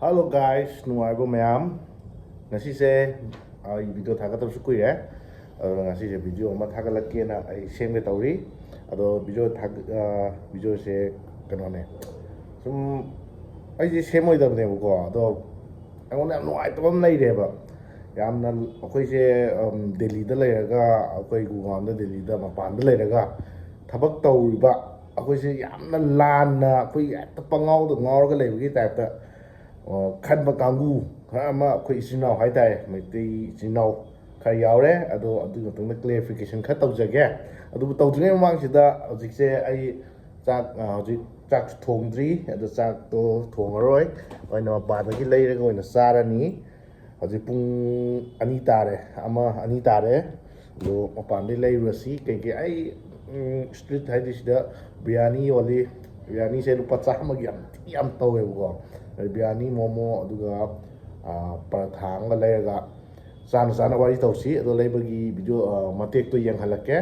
Hello guys, nuaibo mayam. Ngasise ai video thagatabsu kuire. Ngasise video ma thagalakkena ai semge tawri. Ado video se kanone. Sum ai je semoi dabne ko. Ado angona nuaitabam naireba. Yamna akhoi se Delhi da leiraga akhoi Gurgaon da Delhi da mapan da leiraga thabak tawriba akhoi se yamna lanna akhoi ta pangau da ngaurga leibagi type ta ꯈꯟꯕ ꯀꯥꯡꯕꯨ ꯈꯔ ꯑꯃ ꯑꯩꯈꯣꯏ ꯏꯆꯤꯟ ꯏꯅꯥꯎ ꯍꯥꯏꯇꯥꯔꯦ ꯃꯩꯇꯩ ꯏꯆꯤꯟ ꯏꯅꯥꯎ ꯈꯔ ꯌꯥꯎꯔꯦ ꯑꯗꯣ ꯑꯗꯨꯒꯤ ꯃꯇꯨꯡꯗ ꯀ꯭ꯂꯦꯔꯤꯐꯤꯀꯦꯁꯟ ꯈꯔ ꯇꯧꯖꯒꯦ ꯑꯗꯨꯕꯨ ꯇꯧꯗ꯭ꯔꯤꯉꯩ ꯃꯃꯥꯡꯁꯤꯗ ꯍꯧꯖꯤꯛꯁꯦ ꯑꯩ ꯍꯧꯖꯤꯛ ꯆꯥꯛꯁꯨ ꯊꯣꯡꯗ꯭ꯔꯤ ꯑꯗꯣ ꯆꯥꯛꯇꯣ ꯊꯣꯡꯉꯔꯣꯏ ꯑꯣꯏꯅ ꯃꯄꯥꯟꯗꯒꯤ ꯂꯩꯔꯒ ꯑꯣꯏꯅ ꯆꯥꯔꯅꯤ ꯍꯧꯖꯤꯛ ꯄꯨꯡ 2 ꯇꯥꯔꯦ 1-2 ꯇꯥꯔꯦ ꯑꯗꯣ ꯃꯄꯥꯟꯗꯒꯤ ꯂꯩꯔꯨꯔꯁꯤ ꯀꯩꯀꯩ ꯑꯩ ꯁ꯭ꯇ꯭ꯔꯤꯠ ꯍꯥꯏꯗꯤ ꯁꯤꯗ ꯕꯤꯔꯌꯥꯅꯤ ꯌꯣꯜꯂꯤ ꯕꯤꯔꯌꯥꯅꯤꯁꯦ ꯂꯨꯄꯥ 100ꯒꯤ ꯌꯥꯝ ꯇꯧꯋꯦꯕꯀꯣ ꯕꯤꯔꯌꯥꯅꯤ ꯃꯣꯃꯣ ꯑꯗꯨꯒ ꯄꯔꯥꯊꯥ ꯑꯃꯒ ꯂꯩꯔꯒ ꯆꯥꯅ ꯋꯥꯔꯤ ꯇꯧꯁꯤ ꯑꯗꯣ ꯂꯩꯕꯒꯤ ꯚꯤꯗꯤꯑꯣ ꯃꯇꯦꯛꯇꯣ ꯌꯦꯡꯍꯜꯂꯛꯀꯦ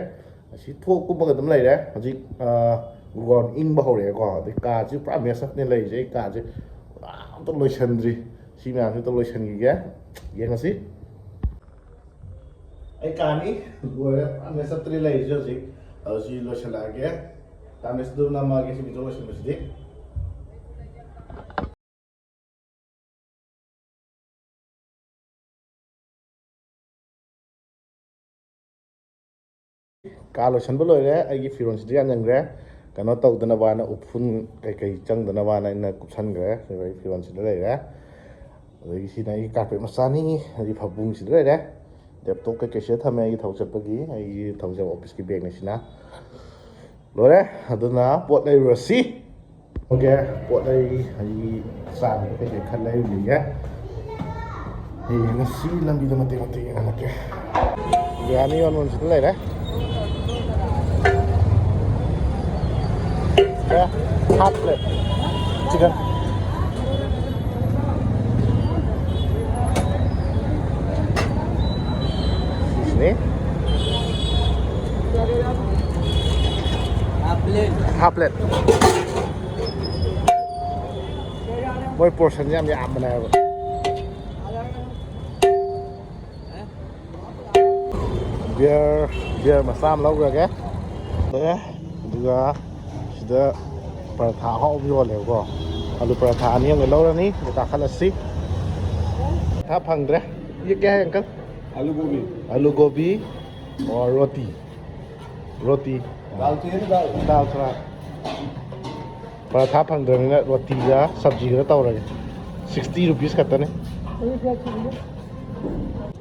ꯑꯁꯤ ꯊꯣꯛꯀꯨꯝꯕꯒ ꯑꯗꯨꯝ ꯂꯩꯔꯦ ꯍꯧꯖꯤꯛ ꯒꯨꯔꯒꯥꯎꯟ ꯏꯪꯕ ꯍꯧꯔꯛꯑꯦꯀꯣ ꯑꯗꯩ ꯀꯥꯁꯤ ꯄꯨꯔꯥ ꯃꯦꯁꯑꯞꯅꯦ ꯂꯩꯔꯤꯁꯦ ꯑꯩ ꯀꯥꯁꯦ ꯄꯨꯔꯥ ꯑꯝꯇ ꯂꯣꯏꯁꯟꯗ꯭ꯔꯤ ꯁꯤ ꯃꯌꯥꯝꯁꯦ ꯑꯝꯇ ꯂꯣꯏꯁꯟꯈꯤꯒꯦ ꯌꯦꯡꯉꯁꯤ ꯑꯩ ꯀꯥꯅꯤ ꯂꯣꯏꯔꯦ ꯄꯨꯔꯥ ꯃꯦꯁꯑꯞꯇꯅꯤ ꯂꯩꯔꯤꯁꯦ ꯍꯧꯖꯤꯛ ꯑꯗꯣ ꯁꯤ ꯂꯣꯏꯁꯜꯂꯛꯑꯒꯦ ꯇꯥꯃꯦꯁꯗꯨ ꯅꯝꯃꯒꯦ ꯁꯤ ꯚꯤꯗꯤꯑꯣ ꯂꯣꯏꯁꯟꯕꯁꯤꯗꯤ ꯀꯥ ꯂꯣꯏꯁꯟꯕ ꯂꯣꯏꯔꯦ ꯑꯩꯒꯤ ꯐꯤꯔꯣꯟꯁꯤꯗꯤ ꯌꯥꯟꯁꯤꯟꯈ꯭ꯔꯦ ꯀꯩꯅꯣ ꯇꯧꯗꯅꯕꯅ ꯎꯐꯨꯟ ꯀꯩꯀꯩ ꯆꯪꯗꯅꯕꯅ ꯑꯩꯅ ꯀꯨꯞꯁꯟꯈ꯭ꯔꯦ ꯑꯩ ꯐꯤꯔꯣꯟꯁꯤꯗ ꯂꯩꯔꯦ ꯑꯗꯒꯤ ꯁꯤꯅ ꯑꯩꯒꯤ ꯀꯥꯔꯄꯦꯠ ꯃꯆꯥꯅꯤ ꯑꯗꯒꯤ ꯐꯃꯨꯡꯁꯤꯗ ꯂꯩꯔꯦ ꯂꯦꯞꯇꯣꯞ ꯀꯩꯀꯩꯁꯤꯗ ꯊꯝꯃꯦ ꯑꯩꯒꯤ ꯊꯕꯛ ꯆꯠꯄꯒꯤ ꯑꯩꯒꯤ ꯊꯕꯛ ꯑꯣꯐꯤꯁꯀꯤ ꯕꯦꯒꯅꯤ ꯁꯤꯅ ꯂꯣꯏꯔꯦ ꯑꯗꯨꯅ ꯄꯣꯠ ꯂꯩꯔꯨꯔꯁꯤ ꯑꯣꯀꯦ ꯄꯣꯠ ꯂꯩ ꯑꯩꯒꯤ ꯆꯥꯅꯕ ꯀꯩꯀꯩ ꯈꯔ ꯂꯩꯔꯨꯈꯤꯒꯦ ꯉꯁꯤ ꯂꯝꯕꯤꯗ ꯃꯇꯦꯛ ꯃꯇꯦꯛ ꯌꯦꯡꯍꯜꯂꯛꯀꯦ ꯕꯤꯔꯌꯥꯅꯤ ꯌꯣꯟꯐꯝꯁꯤꯗ ꯂꯩꯔꯦ half plate chicken sini half plate boy portion nya yamna hai beer masam lograge aduga sida paratha hau yolego alu paratha ani ang lawrani takhalasi tha phangdre ye kya hai uncle आलू गोभी और रोटी दाल थोड़ा paratha फंगद्रमिना रोटीगा सब्जीगा तौरगे 60 rupees खतने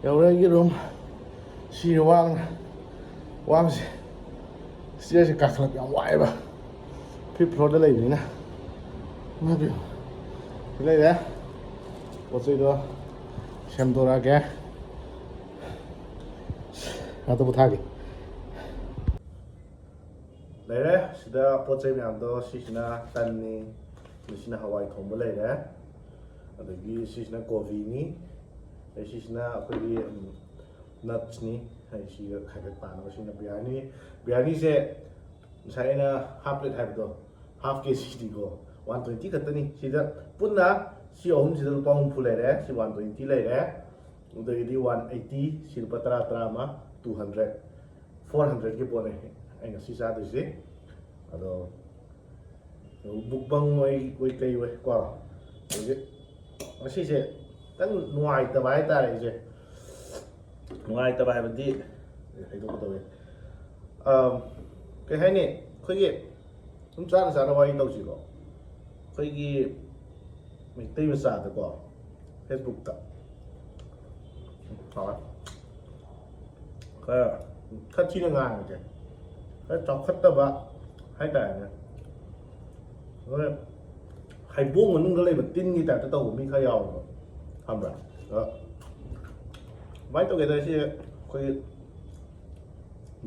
यौरगी room सी वांग से काखलप याम viva 5th floor दा लेबिना माबि लेरे पोचैदो सेमदोरागे 나도 못하게 레레 시다 포체 ꯃꯌꯥꯝꯗꯣ 시시나 딴니 시시나 하와이 통보 레레 ꯑꯗꯒꯤ 시시나 고비니 시시나 ꯑꯩꯈꯣꯏꯒꯤ ꯅꯠꯁꯅꯤ ꯁꯤꯒ ꯈꯥꯏꯒꯠ ꯄꯥꯅꯕ ꯁꯤꯅ ꯕꯤꯔꯌꯥꯅꯤꯁꯦ ꯉꯁꯥꯏ ꯑꯩꯅ ꯍꯥꯐ ꯄ꯭ꯂꯦꯠ ꯍꯥꯏꯕꯗꯣ ꯍꯥꯐ KGꯗꯤꯀꯣ 120 ꯈꯛꯇꯅꯤ ꯁꯤꯗ ꯄꯨꯟꯅ ꯁꯤ ꯑꯍꯨꯝꯁꯤꯗ ꯂꯨꯄꯥ 30 ꯂꯩꯔꯦ ꯁꯤ 120 ꯂꯩꯔꯦ उदयदी 180 सिल्पा 10 200 400 के पोने ऐना सी सादे से अदो बुकबंग ओइ कई वे को जे मसी से तन नुआई तबाय तारे जे नुआई तबाय बदी हेदो तवे के हैने खोगे तुम चाना वाई तौसिको खोगी मितै मसा को फेसबुक ता खर चिना ngang खर चौखत्तबा हाइताने ओरे हाइबोंग मनुंग लेब तिनगी टाटा तौ मी खा याव खम्बा बाइ तो गेदा से खोइ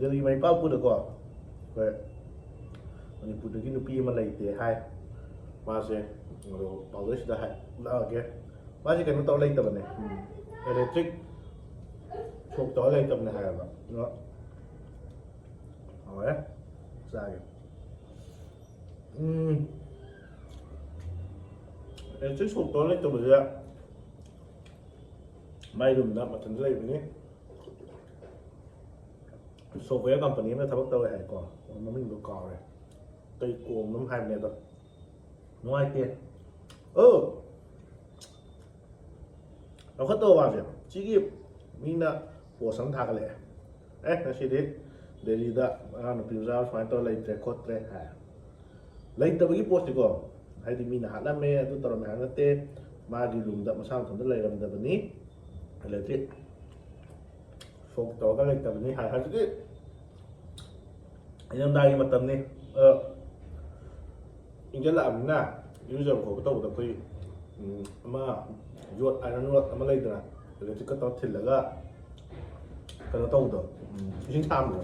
दिल्ली मै पा पुद को खोइ मणिपुर दगी नुपी अमा लेते हाइ मासे पाउडर सिदा हाइ लागे मासे कनो तौ लेतबने इलेक्ट्रिक शॉक तो ले तब ने है ना और जागे electric software ꯂꯩꯇꯕꯁꯦ ꯃꯥꯏ ꯔꯨꯝꯗ ꯃꯊꯟꯇ ꯂꯩꯕꯅꯤ ꯁꯣꯐꯋꯦꯌꯔ ꯀꯝꯄꯅꯤ ꯑꯃꯗ ꯊꯕꯛ ꯇꯧꯋꯦ ꯍꯥꯏꯀꯣ ꯃꯃꯤꯡꯗꯣ ꯀꯥꯎꯔꯦ ꯀꯩ ꯀꯣꯝ ꯑꯃ ꯍꯥꯏꯕꯅꯦ ꯑꯗꯣ ꯅꯨꯡꯉꯥꯏꯇꯦ ꯂꯧꯈꯠꯇꯕ ꯋꯥꯁꯦ ꯁꯤꯒꯤ ꯃꯤꯅ ꯄꯣꯁ ꯑꯃ ꯊꯥꯒꯠꯂꯛꯑꯦ ꯉꯁꯤꯗꯤ ꯗꯦꯜꯂꯤꯗ ꯑꯉꯥꯡ ꯅꯨꯄꯤ ꯃꯆꯥ ꯁꯨꯃꯥꯏꯅ ꯇꯧꯔ ꯂꯩꯇ꯭ꯔꯦ ꯈꯣꯠꯇ꯭ꯔꯦ ꯍꯥꯏ ꯂꯩꯇꯕꯒꯤ ꯄꯣꯁꯇꯤꯀꯣ ꯍꯥꯏꯗꯤ ꯃꯤꯅ ꯍꯥꯠꯂꯝꯃꯦ ꯑꯗꯨ ꯇꯧꯔꯝꯃꯦ ꯍꯥꯏꯕ ꯅꯠꯇꯦ ꯃꯥꯒꯤ ꯔꯨꯝꯗ ꯃꯁꯥ ꯃꯊꯟꯇ ꯂꯩꯔꯝꯗꯕꯅꯤ इलेक्ट्रिक शॉक तौर लेटबनी हजि इंजनदागी इंजल्लाबना यूजर खोब तौद अखोई योट आयरन रोड लेदना इलेक्ट्रिक तौर थिल्लगा कनो तौद इसिंग थामो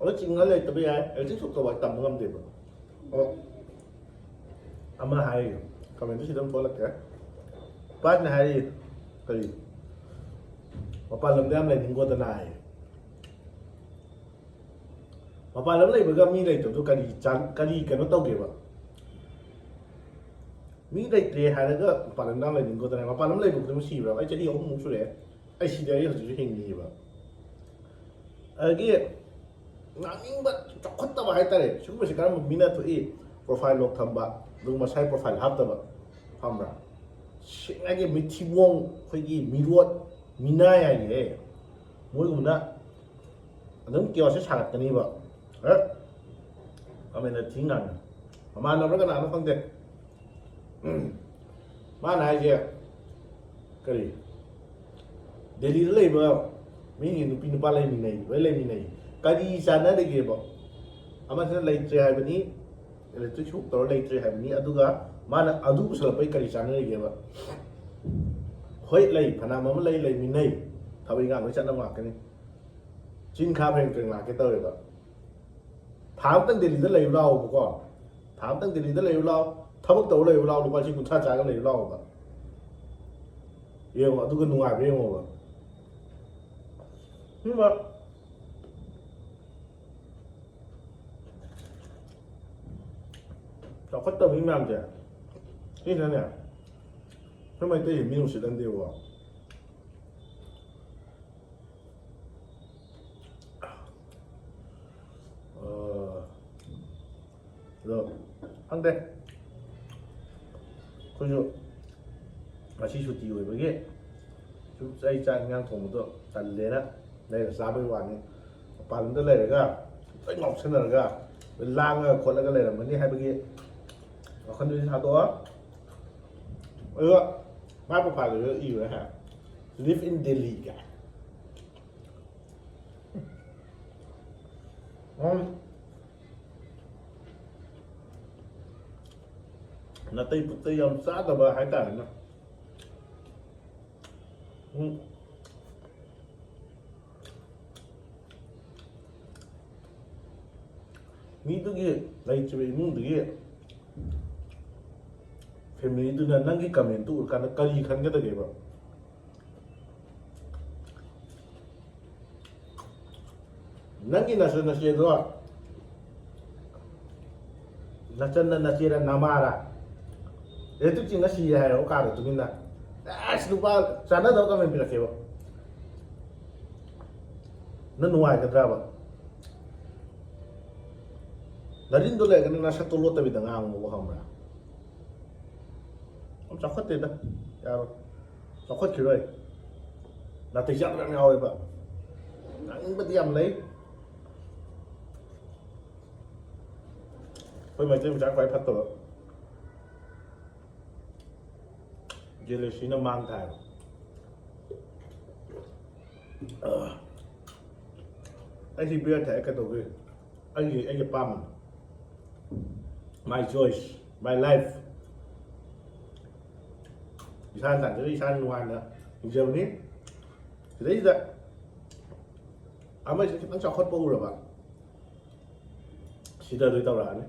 अदो चिंगा लेटब याय इलेक्ट्रिक शॉक तौर तम ngamdeba ama hai comment sidam tholak pat na hai kari mapal lam dam lai ningo da nai mapal lam lai baga mi lai to kari chan kari kano tauge ba mi lai tre haraga mapal lam dam lai ningo da nai mapal lam lai bu dum si ba ai chadi ahum mu sure ai si da ai hoju hingi ba agi nging ba chokhat ta ba hai tare sum si karam mina to e profile log thamba dung masai profile hap ta ba hamra singai mithi wong khoi gi mirot minaya ye moi gumna adum kyo se sagat tani ba amena thingan ma na ra kana phang de ma na je kari delhi lai ba mi ni nu pi nu pa lai mi nei wai lai mi nei kari sana de ge ba ama se lai tre hai bani electric shock tawar leitre haibni aduga mana adu pusalapai kari chana regeba hoi lei phana mama lei minai thabai nga mai chana ma kani chin kha pheng keng la ke taweba tham tang delhi da lei lao ko tham tang delhi da lei lao thabak taw lei lao lupa chi kutha cha ga lei lao ba yeng aduga nungai be mo ba ma chọc tao miếng làm chứ, thế thế này, thế mày thấy miếng sự đơn điều à, rồi, ăn đây, coi như, mà chỉ chút tiêu vậy cái, chút dây chan ngang thùng một tận lên á, đây là giá bây giờ này, bàn tới đây là cái ngọc sơn là cái, langคนแล้วก็เลยมันนี่ให้เมื่อกี้คนดูชาวตัวบ้านผู้ผ่านหรืออยู่นะฮะ live in Delhi กันน่าตีปุตตยอมซาแต่ว่าหายตายนะมีตัวกี้ในชีวิตมึงตัวกี้family tu na nangi comment tu kana kari khan ga dage ba nangi na se do na chan na se ra namara e tu chi na si ya o ka tu min na lupa sana do ka men bi rakhe ba na nuai ka dra ba darin do le kana na sa to lo ta bi da ngang mo ba hamra chọc khất tiền đó, chọc khất kiểu này là tình trạng đang ngồi vậy, anh bắt em lấy, thôi mày chơi trái quay phát tổ, giờ là xí nó mang thải, anh thì bây giờ cái tổ gì, anh pam, my choice, my life. Isan sản cho isan ngoan nữa giờ ní thì đấy giờ mấy nó cho hot bowl rồi bạn chỉ đợi tao ra đấy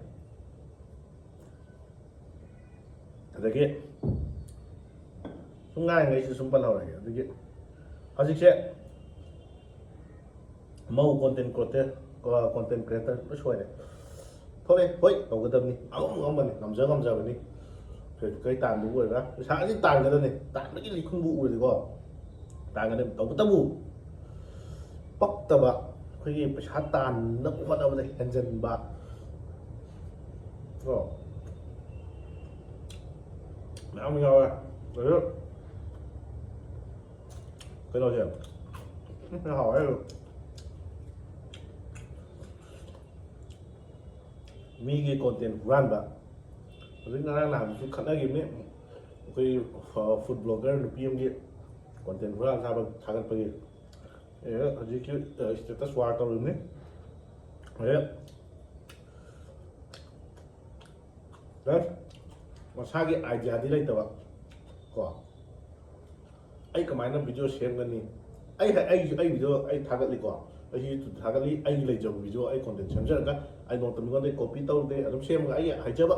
thế kia không ngay ngay xung quanh nào này thế kia họ sẽ mau content creator nó xuôi này thôi đi thôi cậu cái tâm đi ông mình làm giờ này ꯀꯩ ꯇꯥꯟꯕꯕꯨ ꯑꯣꯏꯕ꯭ꯔꯥ ꯄꯩꯁꯥꯁꯤ ꯇꯥꯟꯒꯗꯕꯅꯤ ꯇꯥꯟꯕꯒꯤ ꯂꯤꯈꯨꯟꯕꯨ ꯎꯔꯗꯤꯀꯣ ꯇꯥꯟꯒꯗꯕꯅꯤ ꯇꯧꯕꯇꯕꯨ ꯄꯛꯇꯕ ꯑꯩꯈꯣꯏꯒꯤ ꯄꯩꯁꯥ ꯇꯥꯟꯅꯕ ꯍꯣꯠꯅꯕꯗ ꯍꯦꯟꯖꯟꯕ ꯀꯣ ꯃꯌꯥꯝ ꯌꯥꯎꯋꯦ ꯑꯗꯨ ꯀꯩꯅꯣꯁꯦ ꯍꯥꯎꯋꯦ ꯃꯤꯒꯤ ꯀꯣꯟꯇꯦꯟ ꯍꯨꯔꯥꯟꯕ ꯍꯧꯖꯤꯛ ꯉꯔꯥꯡ ꯅꯍꯥꯟꯁꯨ ꯈꯠꯅꯈꯤꯕꯅꯤ ꯑꯩꯈꯣꯏ ꯐꯨꯗ ꯕ꯭ꯂꯣꯒꯔ ꯅꯨꯄꯤ ꯑꯃꯒꯤ ꯀꯣꯟꯇꯦꯟ ꯍꯨꯔꯥꯟ ꯆꯥꯕ ꯊꯥꯒꯠꯄꯒꯤ ꯍꯧꯖꯤꯛꯀꯤ ꯁ꯭ꯇꯦꯇꯁ ꯋꯥꯔ ꯇꯧꯔꯤꯕꯅꯤ ꯃꯁꯥꯒꯤ ꯑꯥꯏꯗꯤꯌꯥꯗꯤ ꯂꯩꯇꯕ ꯀꯣ ꯑꯩ ꯀꯃꯥꯏꯅ ꯚꯤꯗꯤꯑꯣ ꯁꯦꯝꯒꯅꯤ ꯑꯩ ꯚꯤꯗꯤꯑꯣ ꯑꯩ ꯊꯥꯒꯠꯂꯤꯀꯣ ꯑꯩ ꯌꯨꯇ꯭ꯌꯨꯕ ꯊꯥꯒꯠꯂꯤ ꯑꯩꯒꯤ ꯂꯩꯖꯕ ꯚꯤꯗꯤꯑꯣ ꯑꯩ ꯀꯣꯟꯇꯦꯟ ꯁꯦꯝꯖꯔꯒ ꯑꯩ ꯅꯣꯡꯃꯇ ꯃꯤꯉꯣꯟꯗ ꯀꯣꯄꯤ ꯇꯧꯗꯦ ꯑꯗꯨꯝ ꯁꯦꯝꯃꯒ ꯑꯩ ꯍꯩꯖꯕ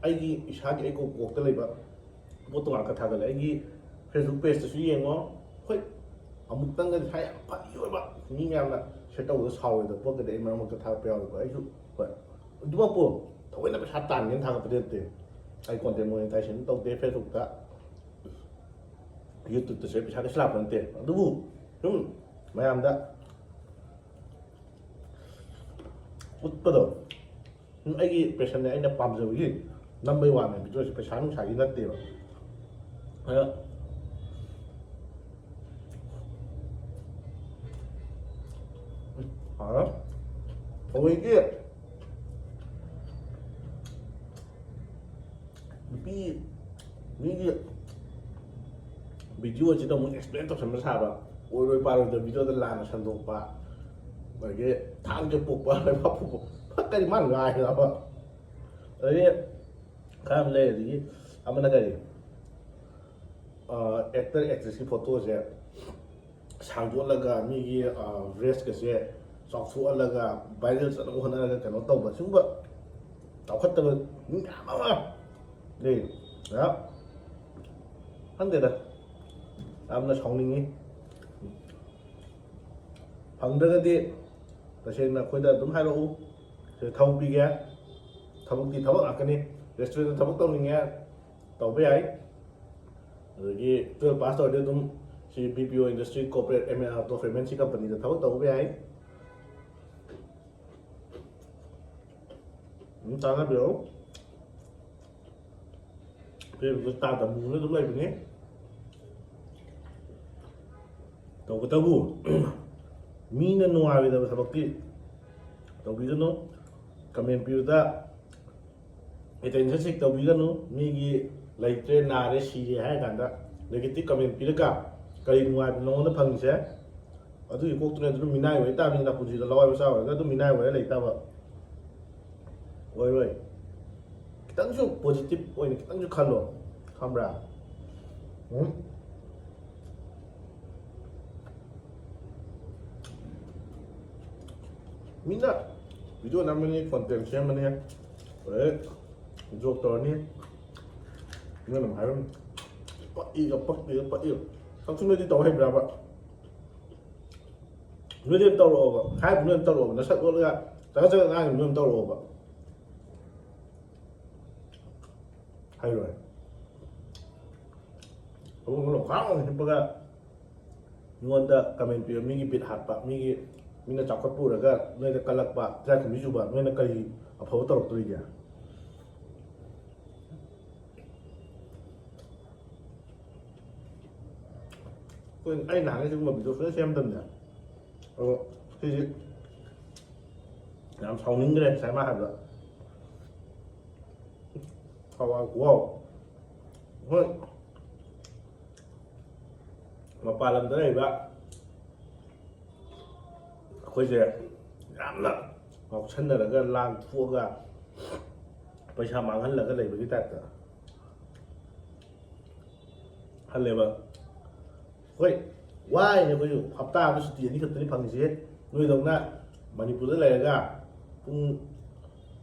ꯑꯩꯒꯤ ꯏꯁꯥꯒꯤ ꯑꯩ ꯀꯣꯛꯇ ꯂꯩꯕ ꯄꯣꯠꯇꯣ ꯉꯥꯛꯇ ꯊꯥꯒꯠꯂꯦ ꯑꯩꯒꯤ ꯐꯦꯁꯕꯨꯛ ꯄꯦꯖꯇꯁꯨ ꯌꯦꯡꯉꯣ ꯍꯣꯏ ꯑꯃꯨꯛꯇꯪꯒꯗꯤ ꯏꯁꯥ ꯌꯥꯝ ꯐꯅꯤ ꯑꯣꯏꯕ ꯃꯤ ꯃꯌꯥꯝꯅ ꯁꯦꯌꯔ ꯇꯧꯕꯗ ꯁꯥꯎꯔꯣꯏꯗꯕ ꯄꯣꯠꯀꯗꯤ ꯑꯩ ꯃꯔꯛ ꯃꯔꯛꯇ ꯊꯥꯒꯠꯄ ꯌꯥꯎꯋꯦꯀꯣ ꯑꯩꯁꯨ ꯍꯣꯏ ꯑꯗꯨꯃꯛꯄꯨ ꯊꯑꯣꯏꯅ ꯄꯩꯁꯥ ꯇꯥꯟꯒꯦꯅ ꯊꯥꯒꯠꯄꯗꯤ ꯅꯠꯇꯦ ꯑꯩ ꯀꯣꯟꯇꯦꯟ ꯃꯣꯅꯦꯇꯥꯏꯖꯦꯁꯟ ꯇꯧꯗꯦ ꯐꯦꯁꯕꯨꯛꯇ ꯌꯨꯇ꯭ꯌꯨꯕꯇꯁꯨ ꯄꯩꯁꯥ ꯀꯩꯁꯨ ꯂꯥꯛꯄ ꯅꯠꯇꯦ ꯑꯗꯨꯕꯨ ꯁꯨꯝ ꯃꯌꯥꯝꯗ ꯎꯠꯄꯗꯣ ꯑꯩꯒꯤ ꯄꯦꯁꯟꯅꯦ ꯑꯩꯅ ꯄꯥꯝꯖꯕꯒꯤ ꯅꯝꯕꯩ ꯋꯥꯅꯦ ꯚꯤꯗꯤꯑꯣꯁꯦ ꯄꯩꯁꯥ ꯅꯨꯡꯁꯥꯒꯤ ꯅꯠꯇꯦꯕ ꯊꯑꯣꯏꯒꯤ ꯅꯨꯄꯤ ꯃꯤꯒꯤ ꯚꯤꯗꯤꯑꯣꯁꯤꯗ ꯑꯃꯨꯛ ꯑꯦꯛꯁꯄ꯭ꯂꯦꯟ ꯇꯧꯁꯟꯕ ꯁꯥꯕ ꯑꯣꯏꯔꯣꯏ ꯄꯥꯔꯣꯏꯗꯕ ꯚꯤꯗꯤꯑꯣꯗ ꯂꯥꯟꯅ ꯁꯟꯗꯣꯛꯄ ꯑꯗꯒꯤ ꯊꯥꯡꯁꯦ ꯄꯣꯛꯄ ꯂꯩꯕꯥꯛ ꯄꯣꯛꯄ ꯀꯔꯤ ꯃꯥꯅ ꯉꯥꯏꯔꯕ ꯑꯗꯒꯤ ꯈꯔ ꯑꯃ ꯂꯩ ꯑꯗꯒꯤ ꯑꯃꯅ ꯀꯔꯤ ꯑꯦꯛꯇꯔ ꯑꯦꯛꯇ꯭ꯔꯦꯁꯀꯤ ꯐꯣꯇꯣꯁꯦ ꯁꯥꯡꯗꯣꯛꯍꯜꯂꯒ ꯃꯤꯒꯤ ꯕ꯭ꯔꯦꯁꯀꯁꯦ ꯆꯥꯎꯊꯣꯛꯍꯜꯂꯒ ꯚꯥꯏꯔꯦꯜ ꯆꯠꯅꯕ ꯍꯣꯠꯅꯔꯒ ꯀꯩꯅꯣ ꯇꯧꯕ ꯁꯤꯒꯨꯝꯕ ꯆꯥꯎꯈꯠꯇꯕ ꯃꯤ ꯃꯌꯥꯝ ꯑꯃ ꯂꯩ ꯈꯪꯗꯦꯗ ꯌꯥꯝꯅ ꯁꯥꯎꯅꯤꯡꯉꯤ ꯐꯪꯗ꯭ꯔꯒꯗꯤ ꯇꯁꯦꯡꯅ ꯑꯩꯈꯣꯏꯗ ꯑꯗꯨم ꯍꯥꯏꯔꯛꯎ ꯁꯤꯗ ꯊꯕꯛ ꯄꯤꯒꯦ ꯊꯕꯛꯇꯤ ꯊꯕꯛ ꯉꯥꯛꯇꯅꯤ ꯔꯦꯁꯇꯨꯔꯦꯟꯇ ꯊꯕꯛ ꯇꯧꯅꯤꯡꯉꯦ ꯇꯧꯕ ꯌꯥꯏ ꯑꯗꯒꯤ 12 ꯄꯥꯁ ꯇꯧꯔꯗꯤ ꯑꯗꯨꯝ ꯁꯤ BPO ꯏꯟꯗꯁꯇ꯭ꯔꯤ ꯀꯣꯔꯄꯣꯔꯦꯠ ꯇꯣꯞ MNC ꯀꯝꯄꯅꯤꯗ ꯊꯕꯛ ꯇꯧꯕ ꯌꯥꯏ ꯑꯗꯨꯝ ꯇꯥꯟꯅꯕꯤꯔꯛꯎ ꯐꯦꯁꯕꯨꯛꯇ ꯇꯥꯗꯕꯅ ꯑꯗꯨꯝ ꯂꯩꯕꯅꯤ ꯇꯧꯕꯇꯕꯨ ꯃꯤꯅ ꯅꯨꯡꯉꯥꯏꯔꯣꯏꯗꯕ ꯊꯕꯛꯇꯤ ꯇꯧꯕꯤꯒꯅꯨ ꯀꯃꯦꯟ ꯄꯤꯕꯗ ꯑꯦꯇꯦꯟꯁꯟ ꯁꯤꯛ ꯇꯧꯕꯤꯒꯅꯨ ꯃꯤꯒꯤ ꯂꯩꯇ꯭ꯔꯦ ꯅꯥꯔꯦ ꯁꯤꯔꯦ ꯍꯥꯏꯔ ꯀꯥꯟꯗ ꯅꯦꯒꯦꯇꯤꯚ ꯀꯃꯦꯟ ꯄꯤꯔꯒ ꯀꯔꯤ ꯅꯨꯡꯉꯥꯏꯕ ꯅꯉꯣꯟꯗ ꯐꯪꯉꯤꯁꯦ ꯑꯗꯨꯒꯤ ꯀꯣꯛꯇꯨꯅ ꯑꯗꯨꯝ ꯃꯤꯅꯥꯏ ꯑꯣꯏ ꯇꯥꯕꯅꯤꯅ ꯄꯨꯟꯁꯤꯗ ꯂꯋꯥꯏ ꯃꯆꯥ ꯑꯣꯏꯔꯒ ꯑꯗꯨꯝ ꯃꯤꯅꯥꯏ ꯑꯣꯏꯔ ꯂꯩꯇꯥꯕ ꯑꯣꯏꯔꯣꯏ खितंसु पॉजिटिव ओइन खितंसु खल्लो खम्ब्रा मीना वीडियो नमनी कंटेंट सेमने ओए जोक तोरनी मीना नम हायम पक्की संसुमेदि तौ हेब्राबा नुदि तौरोबा हाय नु तौरोबा नसक ओलगा जगा ngang नु तौरोबा हायरोय ओनो खाओ हिपगा नुंदा कमेंट पियो मिगी बिट हापा मिगी मीना चाखपुरगा नोइदा कलकपा ट्रैक मिजुबा नोइना करी अफव तौरक्तोइया कोइ ai नाने जुमा भिडियो फे सेमदमना ओ सिजि याम साउनिंग्रे साइमा हाबला हावा वाव होय मपालमदा लेबा अखोइसे यामना ngausannaraga lang thuaga paisa manghallaga leibagi taipta halleba hoi wai ne koyu hapta am suti ani khatani phangise noi dongna manipur da laiga pung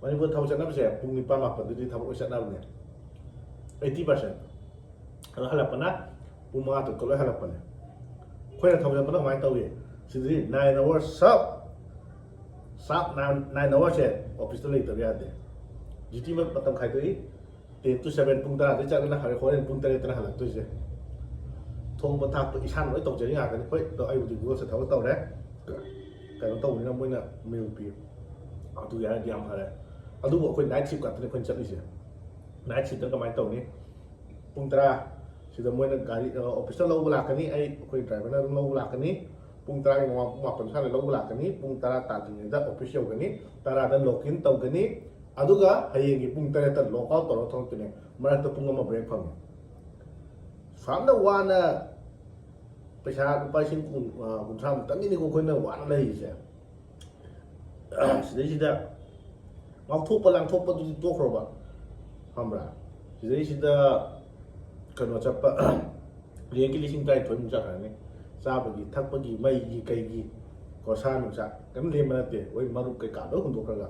manipur thau chana bse pung ni pa ma pa di thau chana ne 80% alo halapana pung ma to ko halapana khoi na thau chana mai tawi sidri 9 hours sap 9 hours office to lai tabi ade GT ma patam khai toi 10 to 7 pung tara de chalna ha horen pung tara tara halak toise thong ba thak isan loi tok jeri ngakani hoi to ai udi go sa thaw taw re kaino taw ni na moina meal pi adu ya diam hare adu bo khoi night shift ka tane khoi chatli se night shift ka mai taw ni pung tara sida moina gari office ta lo lakani ai khoi driver na lo lakani pung tara ni ma pon sa lo lakani pung tara ta jing da office yo gani tara da login taw gani aduga hayeng pung tara ta log out to thong tine marak ta pung ma break phang samna wana पैसा लुपा लिसिंग कुंथ्रा मुक्तंगिनी कोखोइना वाना लैसे सिदैसिदा ngauthokpa langthokpa dudi tokhraba hamra sidaisida kano chappa lengki lising tai thoi mungcha khane chabagi thakpagi mai gi kai gi kosa nungcha kam lema nate oi marup kai ka do hundokraga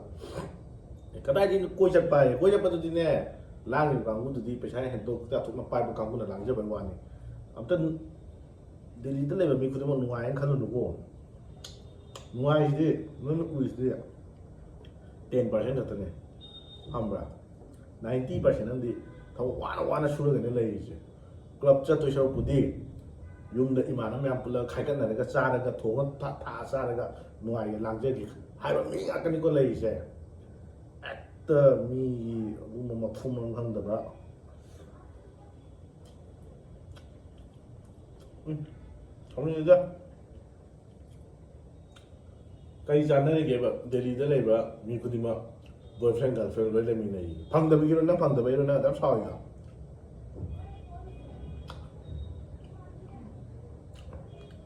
kadai din koi chappa dudi ne langni bangu dudi paisa hen to ta thokna pai ba kangu na langje ban wani amtan Delhi da leba mi khudmo nuai an khalo nugo nuai de nun uis de 10% ta ne hamra 90% am di thaw wana sura ne lai je club cha to show pudi yum da imana myam pula khai kan na ga cha ga thong tha sa ga nuai langje di hai ba mi ga kan ko lai je at mi ma thum hang da ba 정리가 कई जानने के बाद दिल्ली दे लेबा मी कुदिमा boyfriend girlfriend लोय lemme नहीं फंगदबगिरो ना फंगदबगिरो ना दम सावइगा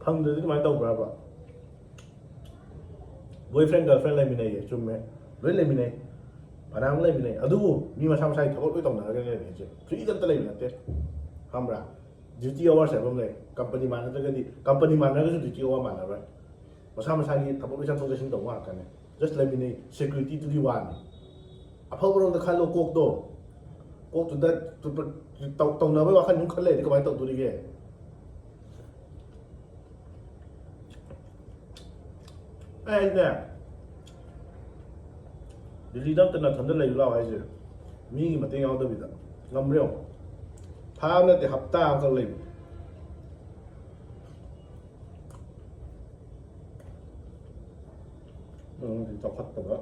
फंगददि my तौब्राबा boyfriend girlfriend lemme नहीं चुम्मे लोय लेमी नहीं फराम लेमी नहीं अदुबु मी मसा मसाई थबक लोय तौनागा ने जे फ्रीडम त लेमी नते हमरा duty hours है बमले कंपनी मानने तक दी कंपनी मानने का जो duty hour मानना है मसा मसा की थबक लोय चंग जसिंग दो वा कने just let me security to the one अफाव बरों द खालो कोक तो द तौ ना वा खन नुं खले दी कमाय तौ दुरी के ai nè दिल्ली दम तना थंद लई लाव हाइजे मी की मते याव द बिदा ngam reo tha na te hapta ka lei thì cho phát đó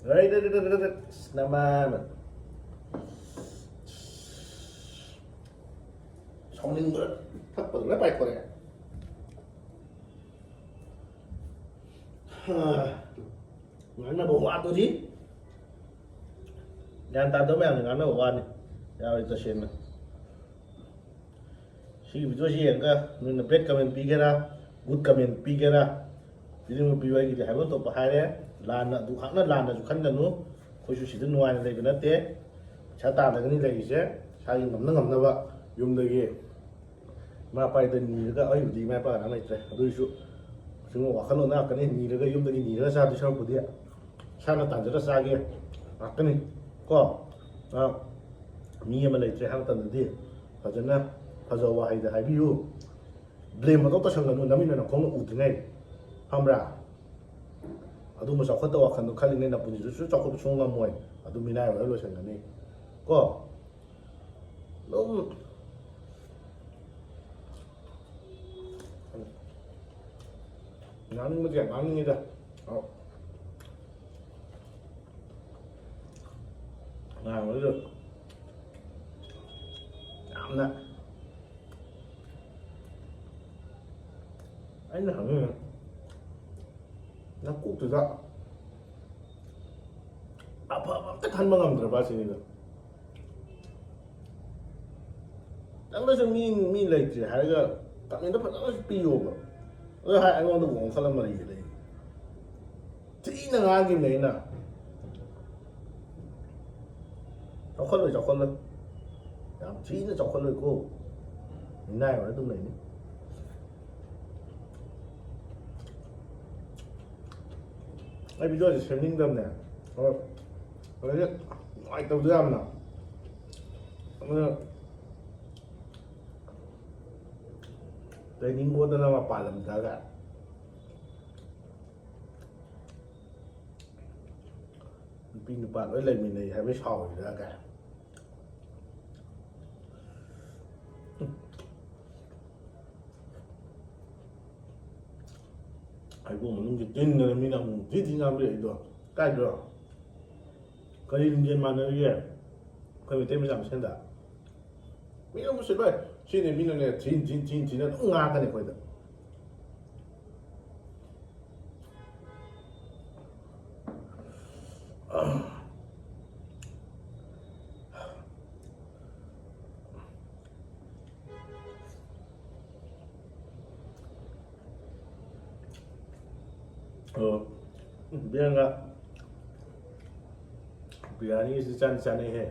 đấy nama mà xong lên nữa thắt bẩn rất bạch rồi ngắn là bộ hoa tôi đi nhà ta tớ mèo thì ngắn là bộ hoa này यार इतना Shem है सी video सी है का नून bread comment P गेरा good comment P गेरा इधर में P Y की है वो तो बाहर है लान ना दुखान ना लान ना दुखान ना नू कोई सुशी तो नुआने लगे ना ते छाता लगे नहीं लगी से शायद ngam ना बा यूम लगे माँ पाई तो नी लगा अयुँ दी माँ पाना नहीं थे अदुई शु सिंगो वाखलो ना कने नी लगा यूम लगे नी लगा साथ दिशा पुदिया शाना तांजरा सागे आकने को मी अमा लेत्रे हां तंदि फजना फजवा हाइदा हाइबियु ब्लेम मतो त संगनु नमिन न खोंग उद्रिङै हमरा अदु म सखत वाखन खलिनै न पुनि जु चखप सुंग मोय अदु मिनाय व लो संगनि को लम नानि मजे नानि दा ना मजे nè anh hẳn nó cụ từ đó tất thân bằng ngầm rồi ba xin được đang nói rằng mi lấy chỉ hai cái tặng nên nó phải nó piu mà hai anh ngon được uống sao làm gì đấy chỉ là ai cái này nè cháu không được chỉ là chọc con lời cô này ở trong này ai bây giờ thì xem linh tâm nè rồi đấy ngoài tàu thứ năm nào ꯂꯩꯅꯤꯡꯉꯣꯗꯅ ꯃꯄꯥꯟ ꯂꯝꯗꯒ ꯅꯨꯄꯤ ꯅꯨꯄꯥ ꯂꯣꯏ ꯂꯩꯃꯤꯟꯅꯩ ꯍꯥꯏꯕꯩ ꯁꯥꯎꯔꯤꯔꯒ ꯍꯩꯕꯣꯡ ꯃꯅꯨꯡꯁꯤ ꯇꯤꯟꯗꯅ ꯃꯤꯅ ꯑꯃꯨꯛ ꯊꯤ ꯉꯥꯡꯕꯤꯔꯛꯏꯗꯣ ꯀꯥꯏꯗ꯭ꯔꯣ ꯀꯔꯤ ꯂꯤꯡꯖꯦꯜ ꯃꯥꯟꯅꯔꯤꯒꯦ ꯑꯩꯈꯣꯏ ꯃꯩꯇꯩ ꯃꯆꯥ ꯃꯁꯦꯟꯗ ꯃꯤꯅ ꯑꯃꯨꯛ ꯁꯤꯠꯂꯣꯏ ꯁꯤꯅꯤ ꯃꯤꯅꯅꯦ ꯊꯤꯅ ꯑꯗꯨꯝ ꯉꯥꯡꯉꯛꯀꯅꯤ ꯑꯩꯈꯣꯏꯗ ꯕꯤꯔꯪꯒ ꯕꯤꯔꯌꯥꯅꯤꯁꯤ ꯆꯥꯅꯩꯍꯦ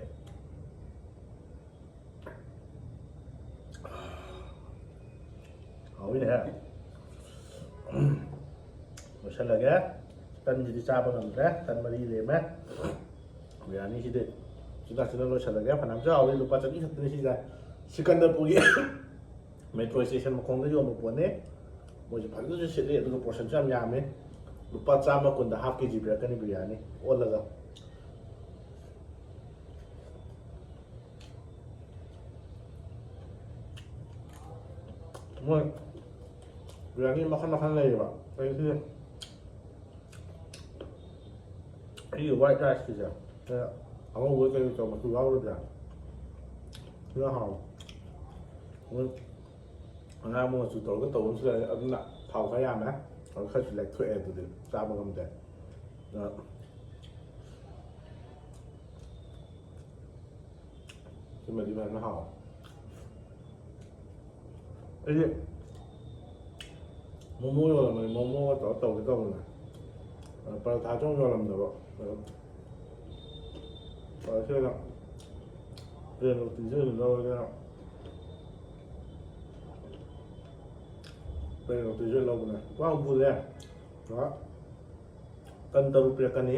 ꯍꯥꯎꯏꯅꯦꯍꯦ ꯂꯣꯏꯁꯜꯂꯒꯦ ꯇꯟꯁꯤꯗꯤ ꯆꯥꯕ ꯉꯝꯗ꯭ꯔꯦ ꯇꯟ ꯃꯔꯤ ꯂꯦꯝꯃꯦ ꯕꯤꯔꯌꯥꯅꯤꯁꯤꯗꯤ ꯆꯤꯟꯖꯥꯛꯁꯤꯅ ꯂꯣꯏꯁꯜꯂꯒꯦ ꯐꯅꯌꯥꯝꯁꯨ ꯍꯥꯎꯏ ꯂꯨꯄꯥ 100 ꯈꯛꯇꯅꯤ ꯁꯤꯁꯦ ꯁꯤꯀꯟꯗꯔꯄꯨꯔꯒꯤ ꯃꯦꯇ꯭ꯔꯣ ꯁ꯭ꯇꯦꯁꯟ ꯃꯈꯣꯡꯗ ꯌꯣꯟꯕ ꯄꯣꯠꯅꯤ ꯃꯣꯏꯁꯨ ꯐꯖꯅꯁꯨ ꯁꯤꯠꯂꯤ ꯑꯗꯨꯒ ꯄꯣꯔꯁꯟꯁꯨ ꯌꯥꯝ ꯌꯥꯝꯃꯤ ꯂꯨꯄꯥ 120 ꯍꯥꯐ ꯀꯦꯖꯤ ꯄꯤꯔꯛꯀꯅꯤ ꯕꯤꯔꯌꯥꯅꯤ ꯑꯣꯜꯂꯒ ꯃꯣꯏ ꯕꯤꯔꯌꯥꯅꯤ ꯃꯈꯜ ꯂꯩꯌꯦꯕ ꯑꯩꯁꯤ ꯑꯩꯒꯤ ꯋꯥꯏꯠ ꯔꯥꯏꯁꯀꯤꯁꯦ ꯑꯉꯧꯕ ꯀꯩ ꯇꯧ ꯃꯆꯨ ꯌꯥꯎꯗꯕꯁꯦ ꯁꯤꯅ ꯍꯥꯎꯋꯦ ꯃꯣꯏ ꯑꯉꯥꯡꯕ ꯃꯆꯨ ꯇꯧꯔꯒ ꯇꯧꯕ ꯑꯃꯁꯨ ꯂꯩ ꯑꯗꯨꯅ ꯊꯥꯎ ꯈꯔ ꯌꯥꯝꯃꯦ ꯑꯗꯨ ꯈꯔꯁꯨ ꯂꯦꯛꯊꯣꯛꯑꯦ ꯑꯗꯨꯗꯤ ꯆꯥꯕ ꯉꯝꯗꯦ ꯁꯤꯃꯗꯤ ꯐꯖꯅ ꯍꯥꯎꯋꯦ ꯑꯩꯗꯤ ꯃꯣꯃꯣ ꯌꯣꯜꯂꯝꯕꯅꯤ ꯃꯣꯃꯣꯒ ꯇꯧꯔ ꯇꯧꯒꯦ ꯇꯧꯕꯅꯦ ꯄꯔꯥꯊꯥꯁꯨ ꯑꯃꯨꯛ ꯌꯣꯜꯂꯝꯗꯕ ꯁꯤꯗ ꯄ꯭ꯂꯦꯟ ꯔꯣꯇꯤꯁꯦ ꯑꯣꯏꯅ ꯂꯧꯔꯒꯦꯅ ꯄ꯭ꯂꯦꯟ ꯔꯣꯇꯤꯁꯦ ꯂꯧꯕꯅꯦ ꯂꯨꯄꯥ ꯍꯨꯝꯐꯨꯅꯦ ꯇꯟ 3 ꯄꯤꯔꯛꯀꯅꯤ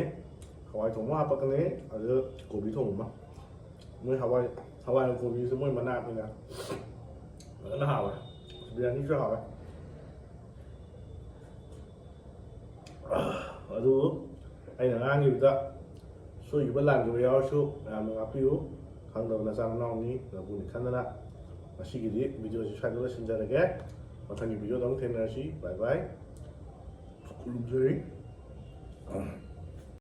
ꯍꯋꯥꯏ ꯊꯣꯡꯕ ꯍꯥꯞꯄꯛꯀꯅꯤ ꯑꯗꯨ ꯀꯣꯕꯤ ꯊꯣꯡꯕ ꯃꯣꯏ ꯍꯋꯥꯏ ꯀꯣꯕꯤꯁꯨ ꯃꯣꯏ ꯃꯅꯥꯛꯅꯤꯅ ꯐꯖꯅ ꯍꯥꯎꯋꯦ ꯕꯤꯔꯌꯥꯅꯤꯁꯨ ꯍꯥꯎꯋꯦ ꯑꯗꯨ ꯑꯩꯅ ꯉꯥꯡꯈꯤꯕꯗ ꯁꯣꯏꯈꯤꯕ ꯂꯥꯟꯈꯤꯕ ꯌꯥꯎꯔꯁꯨ ꯃꯌꯥꯝꯅ ꯉꯥꯛꯄꯤꯌꯨ ꯈꯪꯗꯕ ꯅꯆꯥ ꯅꯅꯥꯎꯅꯤ ꯅꯕꯨꯅꯤ ꯈꯟꯗꯅ ꯉꯁꯤꯒꯤꯗꯤ ꯚꯤꯗꯤꯑꯣꯁꯤ ꯁ꯭ꯋꯥꯏꯗ ꯂꯣꯏꯁꯤꯟꯖꯔꯒꯦ ꯃꯊꯪꯒꯤ ꯚꯤꯗꯤꯑꯣꯗ ꯑꯃꯨꯛ ꯊꯦꯡꯅꯔꯁꯤ ꯕꯥꯏ ꯕꯥꯏ ꯈꯨꯔꯨꯝꯖꯔꯤ